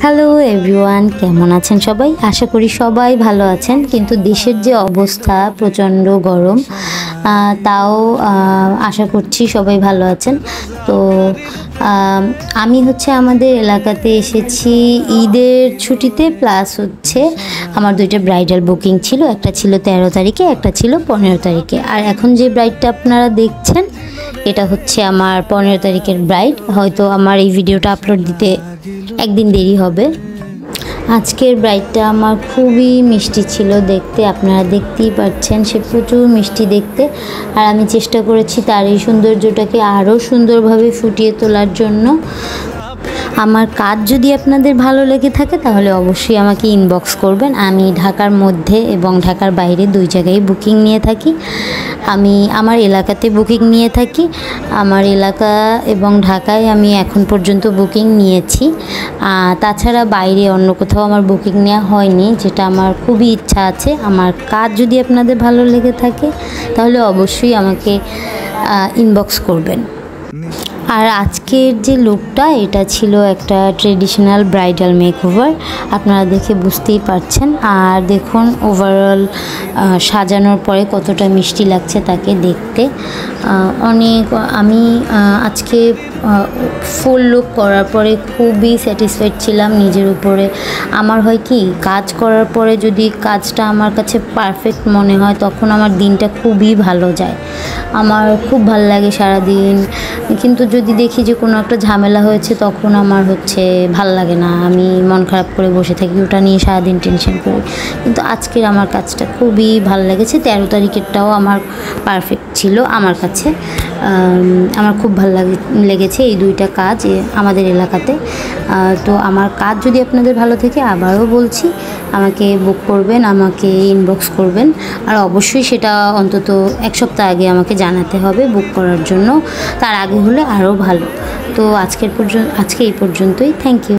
Hello everyone, কেমন আছেন সবাই? আশা করি সবাই ভালো আছেন। কিন্তু দেশের যে অবস্থা, প্রচণ্ড গরম, তাও আশা করছি সবাই ভালো আছেন। তো আমি আমাদের এলাকাতে এসেছি ঈদের ছুটিতে, প্লাস আমার দুইটা ব্রাইডাল বুকিং ছিল। একটা ছিল 13 তারিখে, একটা ছিল 15 তারিখে। আর এখন যে ব্রাইডটা আপনারা দেখছেন এটা আমার 15 তারিখের ব্রাইড। হয়তো আমার এই ভিডিওটা আপলোড দিতে একদিন দেরি হবে। আজকের ব্রাইডটা আমার খুবই মিষ্টি ছিল দেখতে, আপনারা দেখতেই পাচ্ছেন, সে প্রচুর মিষ্টি দেখতে। আর আমি চেষ্টা করেছি তার এই সৌন্দর্যটাকে আরও সুন্দরভাবে ফুটিয়ে তোলার জন্য। আমার কাজ যদি আপনাদের ভালো লেগে থাকে তাহলে অবশ্যই আমাকে ইনবক্স করবেন। আমি ঢাকার মধ্যে এবং ঢাকার বাইরে দুই জায়গায় বুকিং নিয়ে থাকি। আমি আমার এলাকাতে বুকিং নিয়ে থাকি, আমার এলাকা এবং ঢাকায় আমি এখন পর্যন্ত বুকিং নিয়েছি। তাছাড়া বাইরে অন্য কোথাও আমার বুকিং নেওয়া হয়নি, যেটা আমার খুবই ইচ্ছা আছে। আমার কাজ যদি আপনাদের ভালো লেগে থাকে তাহলে অবশ্যই আমাকে ইনবক্স করবেন। আর আজকের যে লুকটা, এটা ছিল একটা ট্রেডিশনাল ব্রাইডাল মেকওভার, আপনারা দেখে বুঝতেই পারছেন। আর দেখুন ওভারঅল সাজানোর পরে কতটা মিষ্টি লাগছে তাকে দেখতে। আমি আজকে ফুল লুক করার পরে খুবই স্যাটিসফাইড ছিলাম নিজের উপরে। আমার হয় কি, কাজ করার পরে যদি কাজটা আমার কাছে পারফেক্ট মনে হয় তখন আমার দিনটা খুবই ভালো যায়, আমার খুব ভালো লাগে সারাদিন। কিন্তু যদি দেখি যে কোনো একটা ঝামেলা হয়েছে তখন আমার ভাল লাগে না, আমি মন খারাপ করে বসে থাকি, ওটা নিয়ে সারাদিন টেনশন করি। কিন্তু আজকের আমার কাজটা খুবই ভালো লেগেছে। 13 তারিখেরটাও আমার পারফেক্ট ছিল আমার কাছে। আমার খুব ভালো লেগেছে এই দুইটা কাজ আমাদের এলাকাতে। তো আমার কাজ যদি আপনাদের ভালো থাকে, আবারও বলছি, আমাকে বুক করবেন, আমাকে ইনবক্স করবেন। আর অবশ্যই সেটা অন্তত এক সপ্তাহ আগে আমাকে জানাতে হবে বুক করার জন্য, তার আগে হলে আরও ভালো। তো আজকে এই পর্যন্তই। Thank you.